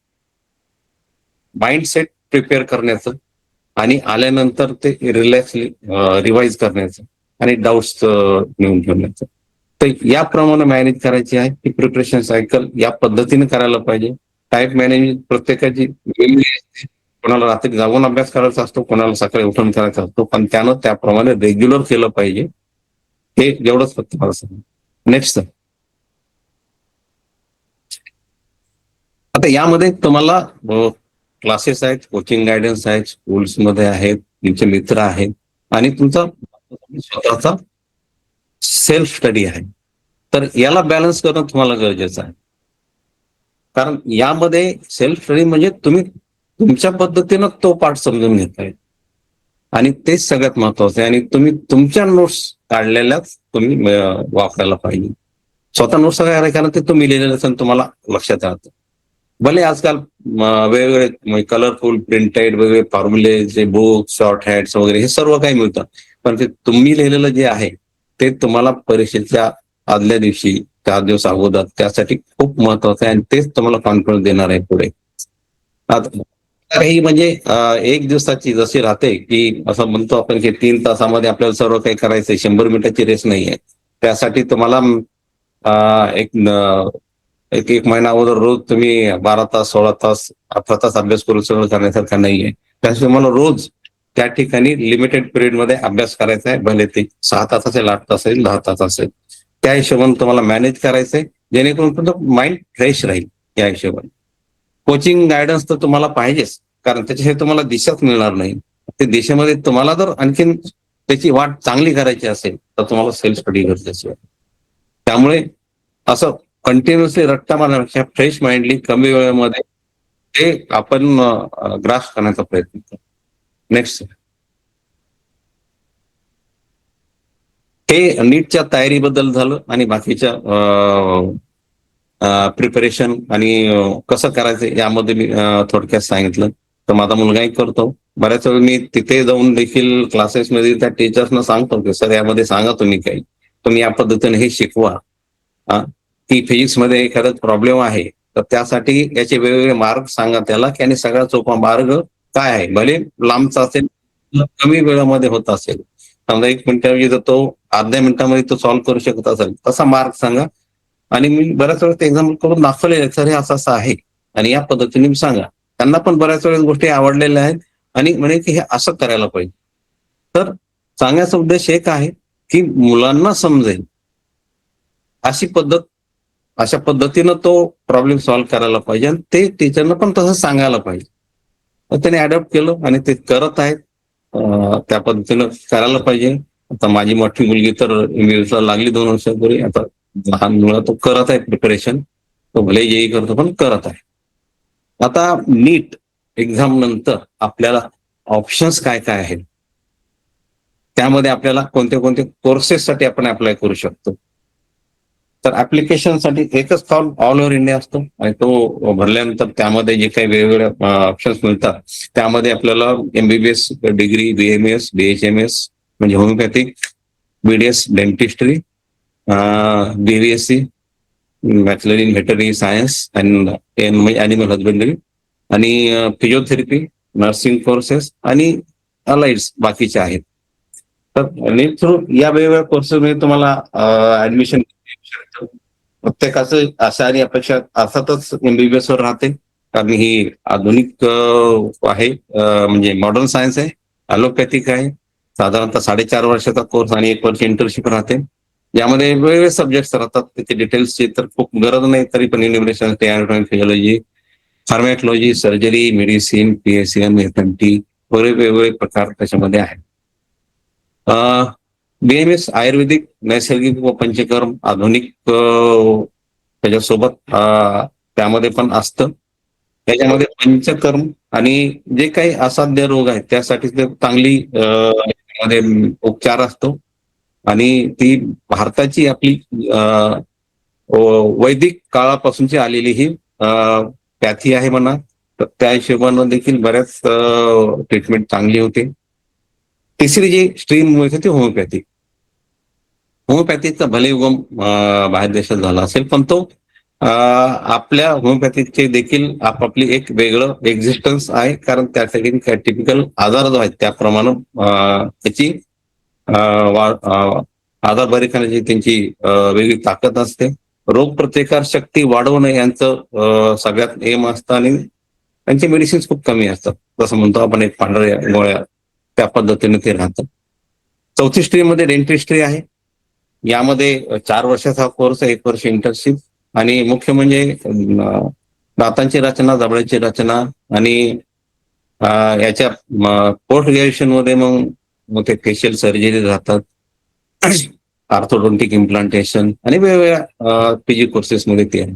माइंडसेट प्रिपेअर करण्याचं आणि आल्यानंतर ते रिलॅक्सली रिवाइज करण्याचं आणि डाऊट्स नेऊन ठेवण्याचं. तर याप्रमाणे मॅनेज करायची आहे. ही प्रिपरेशन सायकल या पद्धतीने करायला पाहिजे. टाईप मॅनेजमेंट प्रत्येकाची वेगळी असते. कोणाला रात्री जागून अभ्यास करायचा असतो, कोणाला सकाळी उठून करायचा असतो, पण त्यानं त्याप्रमाणे रेग्युलर केलं पाहिजे. हे एवढंच फक्त मला सांग. Next sir. आता यामध्ये तुम्हाला क्लासेस आहेत, कोचिंग गायडन्स आहेत, स्कूल्समध्ये आहेत, तुमचे मित्र आहेत आणि तुमचा स्वतःचा सेल्फ स्टडी आहे. तर याला बॅलन्स करणं तुम्हाला गरजेचं आहे. कारण यामध्ये सेल्फ स्टडी म्हणजे तुम्ही तुमच्या पद्धतीनं तो पाठ समजून घेताय आणि तेच सगळ्यात महत्वाचं आहे. आणि तुम्ही तुमच्या नोट्स काढलेल्याच तुम्ही वापरायला पाहिजे. स्वतः नोट्स काय, कारण ते तुम्ही लिहिलेलं असेल तुम्हाला लक्षात राहतं. भले आजकाल वेगवेगळे कलरफुल प्रिंटेड वेगवेगळे फॉर्म्युले, जे बुक, शॉर्ट हँड्स वगैरे हे सर्व काही मिळतं, पण ते तुम्ही लिहिलेलं जे आहे ते तुम्हाला परीक्षेच्या आदल्या दिवशी 4 दिवस अगोदर त्यासाठी खूप महत्वाचं आहे आणि तेच तुम्हाला कॉन्फिडन्स देणार आहे पुढे. आता ही म्हणजे एक दिवसाची जशी राहते की असं म्हणतो आपण की 3 तासामध्ये आपल्याला सर्व काही करायचंय, 100 मिनिटाची रेस नाहीये. त्यासाठी तुम्हाला एक एक महिना अगोदर रोज तुम्ही 12 तास, 16 तास, 18 तास अभ्यास करून सगळं करण्यासारखा नाहीये. त्यासाठी मला रोज त्या ठिकाणी लिमिटेड पिरियड मध्ये अभ्यास करायचा आहे. भले ते 6 तास असेल, 8 तास असेल, 10 तास असेल, त्या हिशोबाने तुम्हाला मॅनेज करायचंय, जेणेकरून तुमचं माइंड फ्रेश राहील. या हिशोबाने कोचिंग गायडन्स तर तुम्हाला पाहिजेच, कारण त्याच्याशिवाय तुम्हाला दिशाच मिळणार नाही. ते दिशेमध्ये तुम्हाला जर आणखीन त्याची वाट चांगली करायची असेल तर तुम्हाला सेल्फ स्टडी गरजेचं आहे. त्यामुळे असं कंटिन्युअसली रट्टा मारण्यापेक्षा फ्रेश माइंडली कमी वेळेमध्ये ते आपण ग्रास्प करण्याचा प्रयत्न करतो. नेक्स्ट. हे नीटच्या तयारीबद्दल झालं आणि बाकीच्या प्रिपरेशन आणि कसं करायचं यामध्ये मी थोडक्यात सांगितलं. तर माझा मुलगाही करतो. बऱ्याच वेळी मी तिथे जाऊन देखील क्लासेसमध्ये त्या टीचर्सना सांगतो की सर यामध्ये सांगा तुम्ही काही, तुम्ही या पद्धतीने हे शिकवा. की फिजिक्समध्ये एखादा प्रॉब्लेम आहे तर त्यासाठी याचे वेगवेगळे मार्ग सांगा त्याला, की आणि सगळ्यात सोपा मार्ग काय आहे, भले लांबचा असेल, कमी वेळामध्ये होत असेल, समजा 1 मिनिटामध्ये जर तो अर्ध्या मिनिटामध्ये तो सॉल्व्ह करू शकत असेल तसा मार्ग सांगा. आणि मी बऱ्याच वेळेस एक्झाम्पल करून दाखवलेलं आहे, सर हे असं असं आहे आणि या पद्धतीने सांगा. त्यांना पण बऱ्याच वेळेस गोष्टी आवडलेल्या आहेत आणि म्हणे की हे असं करायला पाहिजे. तर सांगण्याचा उद्देश एक आहे की मुलांना समजेल अशी पद्धत, अशा पद्धतीनं तो प्रॉब्लेम सॉल्व्ह करायला पाहिजे आणि ते टीचरनं पण तसं सांगायला पाहिजे. तर त्याने अडॉप्ट केलं आणि ते करत आहेत. त्या पद्धतीनं करायला पाहिजे. आता माझी मोठी मुलगी तर इंग्लिशला लागली 2 वर्षापूर्वी. आता लहान मुलगा तो करत आहे प्रिपरेशन, तो भले येई करतो पण करत आहे. आता नीट एक्झाम नंतर आपल्याला ऑप्शन्स काय काय आहेत, त्यामध्ये आपल्याला कोणते कोणते कोर्सेससाठी आपण अप्लाय करू शकतो. तर ऍप्लिकेशनसाठी एकच फॉर्म ऑल ओव्हर इंडिया असतो आणि तो भरल्यानंतर त्यामध्ये जे काही वेगवेगळे ऑप्शन्स मिळतात त्यामध्ये आपल्याला MBBS डिग्री, BMS, BHMS म्हणजे homeopathic, BDS dentistry, BVSC bachelor in veterinary science and animal husbandry आणि फिजिओथेरपी, नर्सिंग कोर्सेस आणि अलाइड्स बाकीचे आहेत. तर नीट थ्रू या वेगवेगळ्या कोर्सेसमध्ये तुम्हाला ऍडमिशन प्रत्येकाचं आशा आणि अपेक्षा अर्थातच MBBS वर राहते, कारण ही आधुनिक आहे, म्हणजे मॉडर्न सायन्स आहे, ॲलोपॅथिक आहे, साधारणतः 4.5 वर्षाचा कोर्स आणि 1 वर्ष इंटर्नशिप राहते. यामध्ये वेगवेगळे सब्जेक्ट्स राहतात. त्याचे डिटेल्सची तर खूप गरज नाही, तरी पण numeration, physiology, pharmacology, surgery, medicine, PSM, FMT वगैरे वेगवेगळे प्रकार त्याच्यामध्ये आहेत. BMS आयुर्वेदिक, नैसर्गिक व पंचकर्म, आधुनिक त्याच्यासोबत त्यामध्ये पण असतं. त्याच्यामध्ये पंचकर्म आणि जे काही असाध्य रोग आहेत त्यासाठी ते चांगली मध्ये उपचार असतो आणि ती भारताची आपली वैदिक काळापासूनची आलेली ही पॅथी आहे म्हणा. तर त्या हिशोबानं देखील बऱ्याच ट्रीटमेंट चांगली होते. तिसरी जी स्ट्रीम होती ती होमिओपॅथिक. होमिओपॅथीचा भले उगम बाहेर देशात झाला असेल, पण तो आपल्या होमिओपॅथीचे देखील आपापली एक वेगळं एक्झिस्टन्स आहे, कारण त्यासाठी टिपिकल आजार जो आहे त्याप्रमाणे त्याची आजार बरी करण्याची त्यांची वेगळी ताकद असते. रोगप्रतिकार शक्ती वाढवणं यांचं सगळ्यात एम असतं आणि त्यांचे मेडिसिन्स खूप कमी असतात. जसं म्हणतो आपण एक पांढऱ्या गोळ्या, त्या पद्धतीने ते राहतात. चौथी स्ट्रीममध्ये डेंटिस्ट्री आहे. यामध्ये 4 वर्षाचा कोर्स आहे, 1 वर्ष इंटर्नशिप, आणि मुख्य म्हणजे दातांची रचना, जबड्याची रचना, आणि याच्या पोस्ट ग्रॅज्युएशन मध्ये मग ते फेशियल सर्जरी राहतात, ऑर्थोडोंटिक इम्प्लांटेशन आणि वेगवेगळ्या पीजी कोर्सेसमध्ये ते आहे.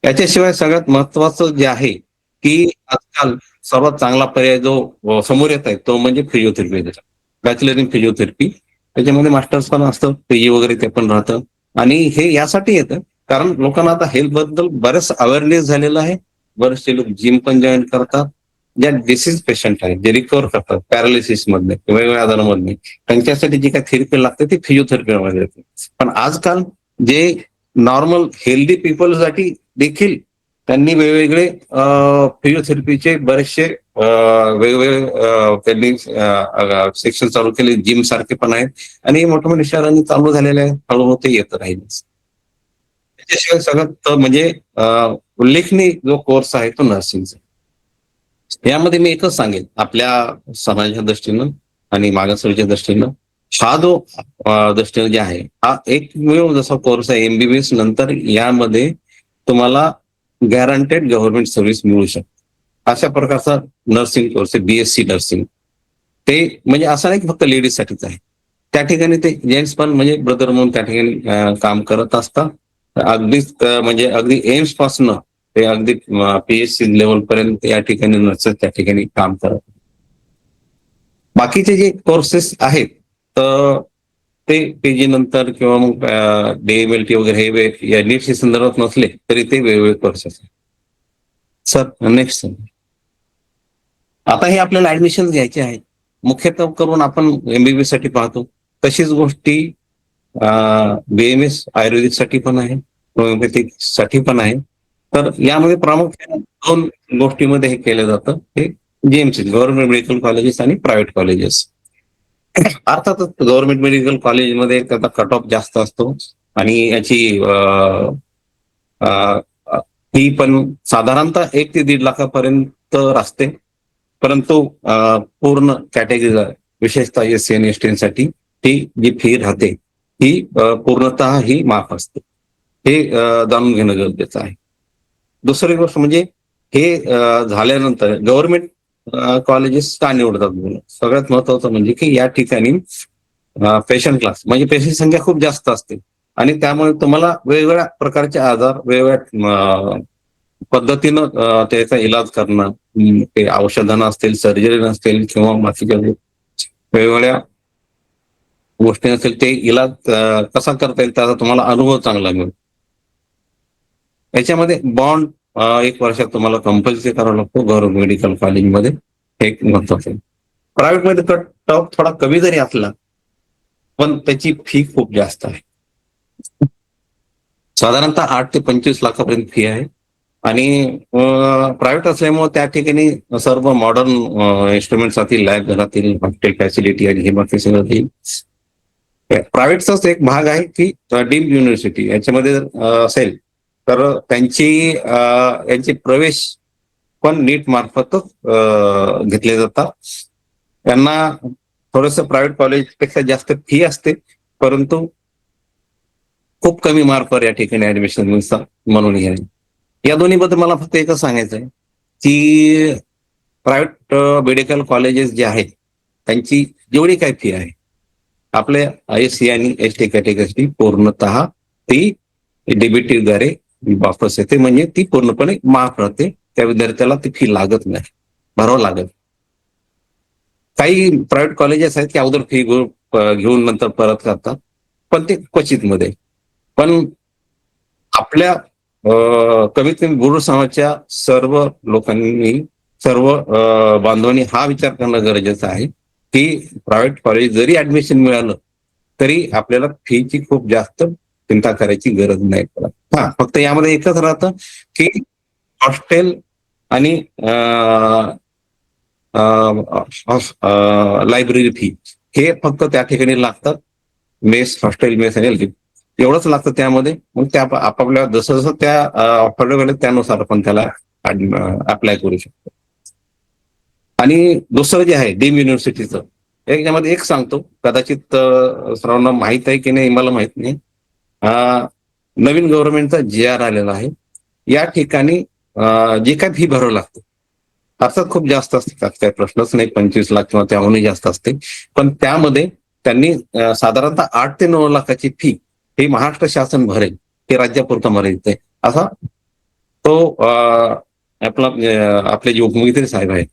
याच्याशिवाय सगळ्यात महत्वाचं जे आहे की आजकाल सर्वात चांगला पर्याय जो समोर येत आहे तो म्हणजे फिजिओथेरपी. बॅचलर इन फिजिओथेरपी, त्याच्यामध्ये मास्टर्स पण असतं, पीजी वगैरे ते पण राहतं. आणि हे यासाठी येतं कारण लोकांना आता हेल्थ बद्दल बरंच अवेअरनेस झालेलं आहे. बरेचसे लोक जिम पण जॉईन करतात. ज्या डिसीज पेशंट आहेत, जे रिकवर करतात पॅरालिसिस मधले, वेगवेगळ्या आजारांमधले, त्यांच्यासाठी जी काही थेरपी लागते ती फिजिओथेरपीमध्ये येते. पण आजकाल जे नॉर्मल हेल्दी पीपलसाठी देखील त्यांनी वेगवेगळे फिजिओथेरपीचे बरेचसे वेगवेगळे त्यांनी सेक्शन चालू केले. जिम सारखे पण आहेत आणि मोठ्या मोठ्या शहरांनी चालू झालेले आहेत. हळूहळू ते येत राहील. त्याच्याशिवाय सगळ्यात म्हणजे उल्लेखनीय जो कोर्स आहे तो नर्सिंगचा. यामध्ये मी एकच सांगेन, आपल्या समाजाच्या दृष्टीनं आणि मागासवर्गीय दृष्टीनं हा जो दृष्टीनं जे आहे हा एकमेव जसा कोर्स आहे एमबीबीएस नंतर यामध्ये तुम्हाला गॅरंटेड गव्हर्नमेंट सर्व्हिस मिळू शकते. अशा प्रकारचा नर्सिंग कोर्स आहे बीएससी नर्सिंग. ते म्हणजे असं नाही की फक्त लेडीज साठीच आहे. त्या ठिकाणी ते जेंट्स पण म्हणजे ब्रदर म्हणून त्या ठिकाणी काम करत असतात. अगदीच म्हणजे अगदी एम्स पासनं ते अगदी पीएचसी लेवल पर्यंत या ठिकाणी नर्सेस त्या ठिकाणी काम करत. बाकीचे जे कोर्सेस आहेत तर ते पीजी नंतर किंवा मग डीएमएलटी वगैरे हे नीटशी संदर्भात नसले तरी ते वेगवेगळे कोर्सेस आहेत. Sir next sir. आता हे आपल्याला ऍडमिशन घ्यायचे आहे. मुख्यतः करून आपण एमबीबीएस साठी पाहतो. तशीच गोष्टी बीएमएस आयुर्वेदिक साठी पण आहे, होमिओपॅथिक साठी पण आहे. तर यामध्ये प्रामुख्याने 2 गोष्टीमध्ये हे केलं जातं. हे जीएमसी गव्हर्नमेंट मेडिकल कॉलेजेस आणि प्रायव्हेट कॉलेजेस. अर्थातच गव्हर्नमेंट मेडिकल कॉलेजमध्ये त्याचा कट ऑफ जास्त असतो आणि याची फी पण साधारणतः 1 ते 1.5 लाखापर्यंत असते. परंतु पूर्ण कॅटेगरीला विशेषतः एससी आणि एसटीसाठी ती जी फी राहते ही पूर्णतः ही माफ असते. हे जाणून घेणं गरजेचं आहे. दुसरी गोष्ट म्हणजे हे झाल्यानंतर गव्हर्नमेंट कॉलेजेस का निवडतात म्हणून सगळ्यात महत्वाचं म्हणजे की या ठिकाणी पेशंट क्लास म्हणजे पेशंट संख्या खूप जास्त असते आणि त्यामुळे तुम्हाला वेगवेगळ्या प्रकारचे आजार वेगवेगळ्या पद्धतीनं त्याचा इलाज करणं, ते औषधांना असतील, सर्जरी नसतील किंवा बाकीच्या वेगवेगळ्या गोष्टी नसतील, ते इलाज कसा करता येईल त्याचा तुम्हाला अनुभव चांगला मिळेल. याच्यामध्ये बॉन्ड 1 वर्षात तुम्हाला कंपल्सरी करावा लागतो गव्हर्नमेंट मेडिकल कॉलेजमध्ये. हे एक महत्वाचं आहे. प्रायव्हेटमध्ये कट ऑफ थोडा कमी जरी असला पण त्याची फी खूप जास्त आहे. साधारणतः 8 ते 25 लाखापर्यंत फी आहे आणि प्रायव्हेट असल्यामुळे त्या ठिकाणी सर्व मॉडर्न इन्स्ट्रुमेंट्स राहतील, लॅब राहतील, हॉस्टेल फॅसिलिटी आणि हे बाकी सगळं राहील. प्रायव्हेटचाच एक भाग आहे की डीम्ड युनिव्हर्सिटी याच्यामध्ये असेल तर यांचे प्रवेश पण नीट मार्फतच घेतले जातात. त्यांना थोडंसं प्रायव्हेट कॉलेजपेक्षा जास्त फी असते परंतु खूप कमी मार्कवर या ठिकाणी ऍडमिशन मिळतात म्हणून हे आहे. या दोन्हीबद्दल मला फक्त एकच सांगायचं आहे की प्रायव्हेट मेडिकल कॉलेजेस जे आहेत त्यांची जेवढी काय फी आहे आपल्या आयएससी आणि एसटी कॅटेगरीची पूर्णतः ती डीबीटीद्वारे वापस येते, म्हणजे ती पूर्णपणे माफ राहते. त्या विद्यार्थ्याला ती फी लागत नाही, भरावं लागत. काही प्रायव्हेट कॉलेजेस आहेत की अगोदर फी घेऊन नंतर परत करतात पण ते क्वचित मध्ये. पण आपल्या कमीत कमी गुरु समाजाच्या सर्व लोकांनी सर्व बांधवांनी हा विचार करणं गरजेचं आहे की प्रायव्हेट कॉलेज जरी ऍडमिशन मिळालं तरी आपल्याला फीची खूप जास्त चिंता करायची गरज नाही पडत. हा, फक्त यामध्ये एकच राहतं की हॉस्टेल आणि लायब्ररी फी हे फक्त त्या ठिकाणी लागतात. मेस, हॉस्टेल, मेस आणि LTP एवढंच लागतं त्यामध्ये. मग त्या आपापल्या जसं जसं त्या अफोर्डेबल त्यानुसार आपण त्याला अप्लाय करू शकतो. आणि दुसरं जे आहे डीम युनिव्हर्सिटीचं, याच्यामध्ये एक सांगतो, कदाचित सर्वांना माहित आहे की नाही मला माहित नाही. नवीन गव्हर्नमेंटचा GR आलेला आहे. या ठिकाणी जे काय फी भरावं लागतं, अर्थात खूप जास्त असते, त्यात काही प्रश्नच नाही, 25 लाख किंवा त्याहूनही जास्त असते. पण त्यामध्ये त्यांनी साधारणतः 8 ते 9 लाखाची फी हे महाराष्ट्र शासन भरेल, हे राज्यापुरतं मर्यादित आहे असा तो आपले जे उपमुख्यमंत्री साहेब आहेत,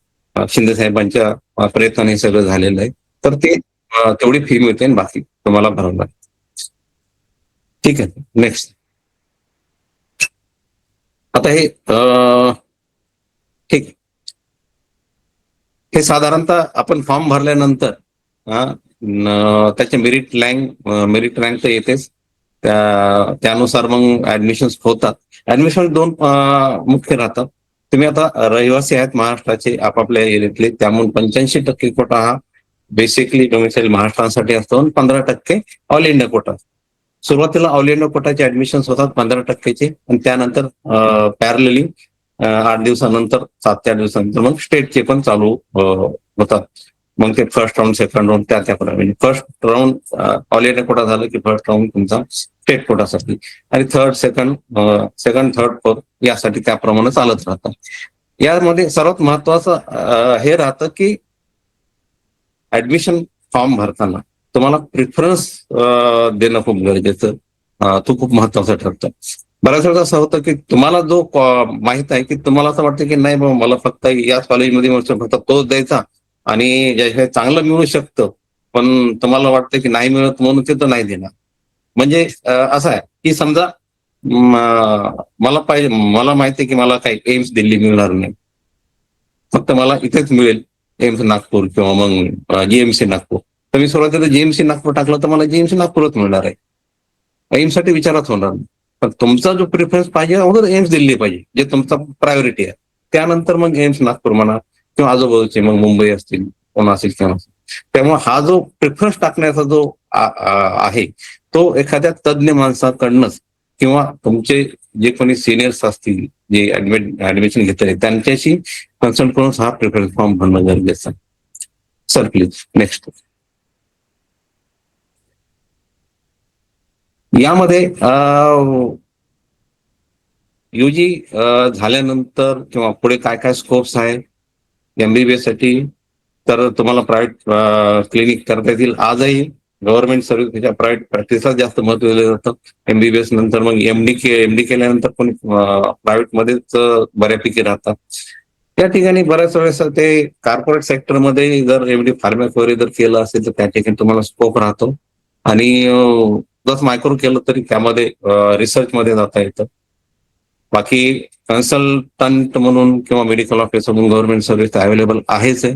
शिंदे साहेबांच्या प्रयत्नाने सगळं झालेलं आहे. तर ते तेवढी फी मिळते आणि बाकी तुम्हाला भरावं लागतं. ठीक आहे, नेक्स्ट. आता हे ठीक, हे साधारणतः आपण फॉर्म भरल्यानंतर त्याचे मेरिट रँक तर येतेच, त्यानुसार मग ऍडमिशन होतात. ऍडमिशन दोन मुख्य राहतात. तुम्ही आता रहिवासी आहेत महाराष्ट्राचे आपापल्या एरियातले, त्यामुळे 85% कोटा हा बेसिकली डोमिसाईल महाराष्ट्रासाठी असतो आणि 15% ऑल इंडिया कोटा. सुरुवातीला ऑल इंडिया कोटाचे ऍडमिशन होतात 15%चे, आणि त्यानंतर पॅरलली 8 दिवसानंतर, 7 ते 8 दिवसानंतर मग स्टेटचे पण चालू होतात. मग ते फर्स्ट राऊंड, सेकंड राऊंड त्याप्रमाणे. First round all India quota झालं की फर्स्ट राऊंड तुमचा स्टेट कोटासाठी, आणि सेकंड, थर्ड, फोर्थ यासाठी त्याप्रमाणे चालत राहतं. यामध्ये सर्वात महत्वाचं हे राहतं की ऍडमिशन फॉर्म भरताना तुम्हाला प्रिफरन्स देणं खूप गरजेचं, तो खूप महत्वाचं ठरतं. बऱ्याच वेळा असं होतं की तुम्हाला जो माहित आहे की तुम्हाला असं वाटतं की नाही बाबा मला फक्त याच कॉलेजमध्ये फक्त तोच द्यायचा, आणि ज्याच्यात चांगलं मिळू शकतं, पण तुम्हाला वाटतं की नाही मिळत म्हणून ते तर नाही देणार. म्हणजे असं आहे की समजा मला माहिती आहे की मला काही एम्स दिल्ली मिळणार नाही, फक्त मला इथेच मिळेल एम्स नागपूर किंवा मग GMC नागपूर. तर मी सुरुवातीला GMC नागपूर टाकलं तर मला GMC नागपूरच मिळणार आहे, एम्स साठी विचारच होणार नाही. पण तुमचा जो प्रिफरन्स पाहिजे अगोदर एम्स दिल्ली पाहिजे, जे तुमचा प्रायोरिटी आहे. त्यानंतर मग एम्स नागपूर म्हणा किंवा आजूबाजूचे मग मुंबई असतील, पुणे असेल किंवा त्यामुळे हा जो प्रिफरन्स टाकण्याचा जो आहे तो एखाद्या तज्ज्ञ माणसाकडनंच किंवा तुमचे जे कोणी सिनियर्स असतील जे ऍडमिशन घेतले त्यांच्याशी कन्सल्ट करून हा प्रिफरन्स फॉर्म भरणं गरजेचं आहे. Sir please next. यामध्ये UG झाल्यानंतर किंवा पुढे काय काय स्कोप्स आहे MBBS साठी, तर तुम्हाला प्रायव्हेट क्लिनिक करता येतील. आजही गव्हर्नमेंट सर्व्हिसच्या प्रायव्हेट प्रॅक्टिसला जास्त महत्व दिलं जातं. MBBS नंतर मग MD केल्यानंतर पण प्रायव्हेट मध्येच बऱ्यापैकी राहतात. त्या ठिकाणी बऱ्याच वेळेस ते कॉर्पोरेट सेक्टरमध्ये जर MD फार्मॅक वगैरे जर केलं असेल तर त्या ठिकाणी तुम्हाला स्कोप राहतो. आणि जर मायक्रो केलं तरी त्यामध्ये रिसर्चमध्ये जाता येतं. बाकी कन्सल्टंट म्हणून किंवा मेडिकल ऑफिसर म्हणून गव्हर्नमेंट सर्व्हिस अवेलेबल आहेच आहे.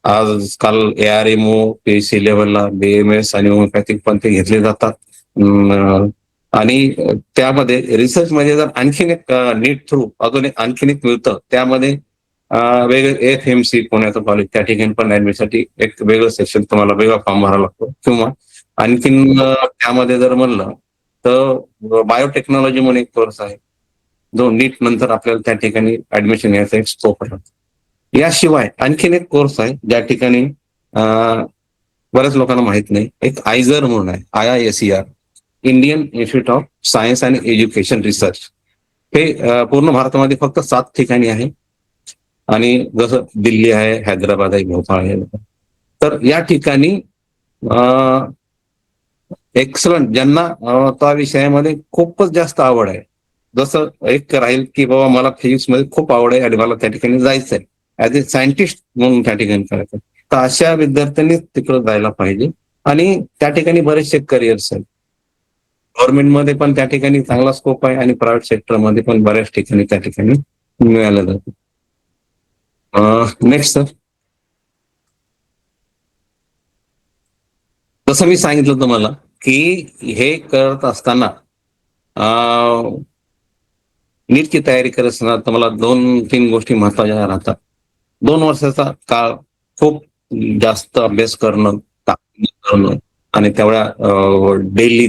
आजकाल ARMO PhD लेवलला BMS आणि होमिओपॅथिक पण ते घेतले जातात. आणि त्यामध्ये रिसर्च मध्ये जर आणखीन एक नीट थ्रू अजून आणखीन एक मिळतं, त्यामध्ये वेगळे FMC पुण्याचं कॉलेज, त्या ठिकाणी पण ऍडमिशनसाठी एक वेगळं सेक्शन तुम्हाला वेगळा फॉर्म भरावा लागतो. किंवा आणखीन त्यामध्ये जर म्हणलं तर बायोटेक्नॉलॉजी म्हणून एक कोर्स आहे जो नीट नंतर आपल्याला त्या ठिकाणी ऍडमिशन घ्यायचा एक स्कोप राहतो. याशिवाय आणखीन एक कोर्स आहे ज्या ठिकाणी बऱ्याच लोकांना माहित नाही, एक आयझर म्हणून आहे, IISER, Indian institute of science and education research. हे पूर्ण भारतामध्ये फक्त 7 ठिकाणी आहे, आणि जसं दिल्ली आहे, हैदराबाद आहे, भोपाळ आहे. तर या ठिकाणी एक्सलंट ज्यांना त्या विषयामध्ये खूपच जास्त आवड आहे, जसं एक राहील की बाबा मला फिजिक्स मध्ये खूप आवड आहे आणि मला त्या ठिकाणी जायचं आहे ऍज ए सायंटिस्ट म्हणून त्या ठिकाणी करायचं, तर अशा विद्यार्थ्यांनी तिकडे जायला पाहिजे. आणि त्या ठिकाणी बरेचसे करिअर्स आहेत. गव्हर्नमेंटमध्ये पण त्या ठिकाणी चांगला स्कोप आहे आणि प्रायव्हेट सेक्टरमध्ये पण बऱ्याच ठिकाणी त्या ठिकाणी मिळालं जातं. Next sir. जसं मी सांगितलं तुम्हाला की हे करत असताना नीटची तयारी करत असताना तुम्हाला 2-3 गोष्टी महत्वाच्या राहतात. 2 वर्षाचा काळ खूप जास्त अभ्यास करणं, करणं आणि तेवढ्या डेली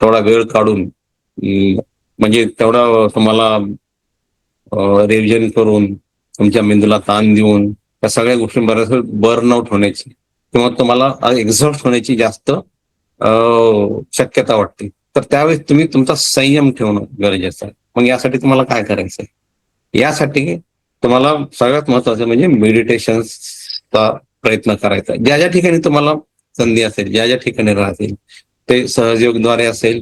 थोडा वेळ काढून म्हणजे तेवढा तुम्हाला रिव्हिजन करून तुमच्या मेंदूला ताण देऊन त्या सगळ्या गोष्टींबरोबर बर्नआउट होण्याची किंवा तुम्हाला एक्झॉस्ट होण्याची जास्त शक्यता वाटते. तर त्यावेळेस तुम्ही तुमचा संयम ठेवणं गरजेचं आहे. मग यासाठी तुम्हाला काय करायचं आहे? यासाठी तुम्हाला सगळ्यात महत्वाचं म्हणजे मेडिटेशनचा प्रयत्न करायचा. ज्या ज्या ठिकाणी तुम्हाला संधी असेल, ज्या ज्या ठिकाणी राहतील, ते सहयोगद्वारे असेल,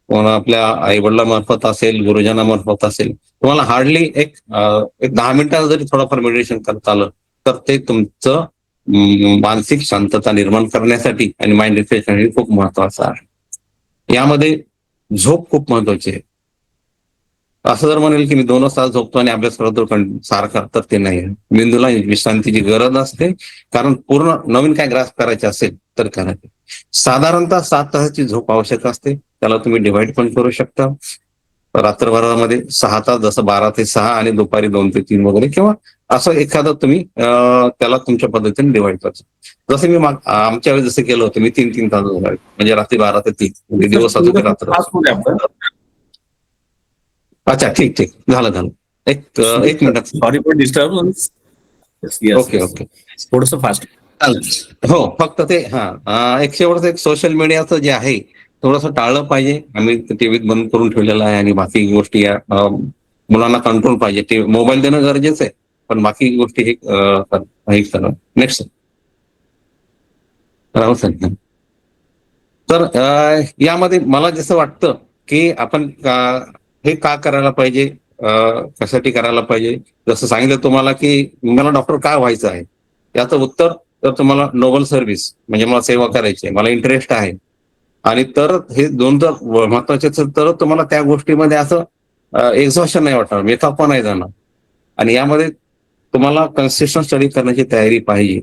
कोणा आपल्या आई वडिलांमार्फत असेल, गुरुजनामार्फत असेल, तुम्हाला हार्डली एक 10 मिनिटांचं जरी थोडंफार मेडिटेशन करता आलं तर ते तुमचं मानसिक शांतता निर्माण करण्यासाठी आणि माइंड रिफ्रेशसाठी खूप महत्वाचं आहे. यामध्ये झोप खूप महत्वाची आहे. असं जर म्हणेल की मी 2 तास झोपतो आणि अभ्यास करतो सारखा, तर ते नाही. मेंदूला विश्रांतीची गरज असते, कारण पूर्ण नवीन काय ग्रास्प करायचे असेल तर करायचे. साधारणतः 7 तासाची झोप आवश्यक असते. त्याला तुम्ही डिवाइड पण करू शकता. रात्रभरामध्ये 6 तास, जसं 12 ते 6 आणि दुपारी 2 ते 3 वगैरे, किंवा असं एखादं तुम्ही त्याला तुमच्या पद्धतीने डिवाइड करता. जसं मी आमच्या वेळेस जसं केलं होतं, मी 3-3 तास झोपायचो, म्हणजे रात्री 12 ते 3 म्हणजे दिवसाचं ते रात्र. अच्छा, ठीक झालं. एक minute. Sorry for disturbance. Okay थोडस फास्ट. हो, फक्त ते एक शेवटचं एक सोशल मीडियाचं जे आहे थोडंसं टाळलं पाहिजे. आम्ही टीव्हीत बंद करून ठेवलेला आहे आणि बाकी गोष्टी या मुलांना कंट्रोल पाहिजे. मोबाईल देणं गरजेचं आहे, पण बाकी गोष्टी हे करणं. Next Rahul sir. तर यामध्ये मला जसं वाटतं की आपण हे का करायला पाहिजे, कशासाठी करायला पाहिजे. जसं सांगितलं तुम्हाला की मला डॉक्टर का व्हायचं आहे, याचं उत्तर तर तुम्हाला नोबल सर्व्हिस म्हणजे मला सेवा करायची आहे, मला इंटरेस्ट आहे, आणि तर हे 2 जर महत्वाचे असेल तर तुम्हाला त्या गोष्टीमध्ये असं एक्झॉशन नाही वाटणार, मेथापा नाही जाणार. आणि यामध्ये तुम्हाला कन्सिस्टंट स्टडी करण्याची तयारी पाहिजे,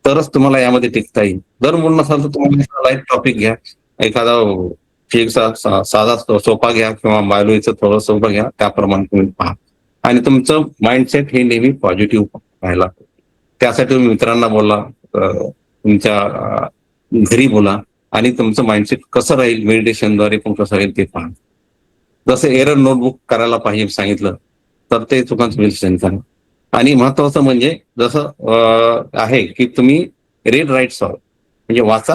तरच तुम्हाला यामध्ये टिकता येईल. जर मूल नसाल तर तुम्हाला लाईट टॉपिक घ्या, एखादा फिजिक्सचा साधा सोपा घ्या किंवा बायोलॉजीचं थोडं सोपं घ्या, त्याप्रमाणे तुम्ही पहा. आणि तुमचं माइंडसेट हे नेहमी पॉझिटिव्ह राहायला. त्यासाठी तुम्ही मित्रांना बोला, तुमच्या घरी बोला, आणि तुमचं माइंडसेट कसं राहील मेडिटेशनद्वारे पण कसं राहील ते पहा. जसं एरर नोटबुक करायला पाहिजे सांगितलं, तर ते चुकांचं विश्लेषण करा. आणि महत्वाचं म्हणजे जसं आहे की तुम्ही रीड राईट सॉल्व म्हणजे वाचा,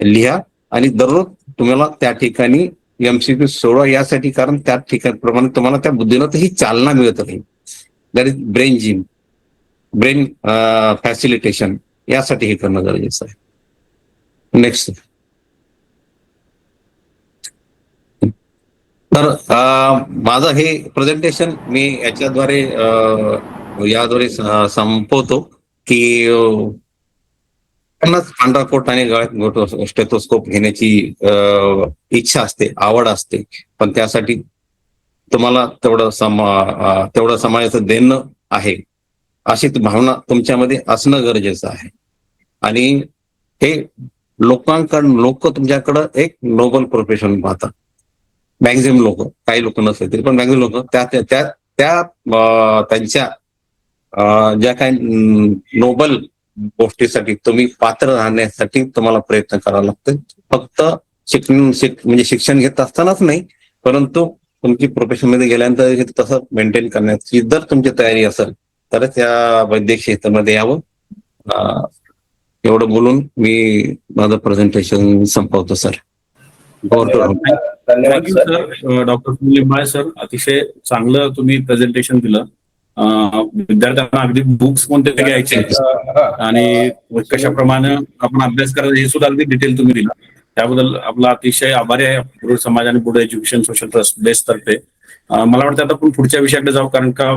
लिहा, आणि दररोज तुम्हाला त्या ठिकाणी MCQ सोडवा. यासाठी कारण त्या ठिकाणप्रमाणे तुम्हाला त्या बुद्धीनं ही चालना मिळत राहील. That is brain gym, brain facilitation, यासाठी हे करणं गरजेचं आहे. नेक्स्ट. तर माझं हे प्रेझेंटेशन मी याद्वारे संपवतो की पांढरा कोट आणि गळ्यात स्टेथोस्कोप घेण्याची इच्छा असते, आवड असते, पण त्यासाठी तुम्हाला तेवढं समाजाचं देणं आहे अशी भावना तुमच्यामध्ये असणं गरजेचं आहे. आणि हे लोक तुमच्याकडं एक नोबल प्रोफेशन पाहतात. मॅक्झिमम लोक, काही लोक नसतील तरी पण मॅक्झिमम लोक त्यांच्या ज्या काही नोबल गोष्टीसाठी तुम्ही पात्र राहण्यासाठी तुम्हाला प्रयत्न करावा लागतो. फक्त म्हणजे शिक्षण घेत असतानाच नाही, परंतु तुमची प्रोफेशन मध्ये गेल्यानंतर तसं मेंटेन करण्याची जर तुमची तयारी असेल तरच या वैद्यकीय क्षेत्रामध्ये यावं. एवढं बोलून मी माझं प्रेझेंटेशन संपवतो सर. धन्यवाद सर. डॉक्टर लिंबाळे सर, अतिशय चांगलं तुम्ही प्रेझेंटेशन दिलं. विद्यार्थ्यांना अगदी बुक्स कोणते घ्यायचे आणि कशाप्रमाणे आपण अभ्यास करायचा हे सुद्धा अगदी डिटेल तुम्ही दिला. त्याबद्दल आपला अतिशय आभारी आहे पुढे समाज आणि पुढे एज्युकेशन सोशल ट्रस्ट बेस्ट तर्फे. मला वाटतं आता आपण पुढच्या विषयाकडे जाऊ, कारण का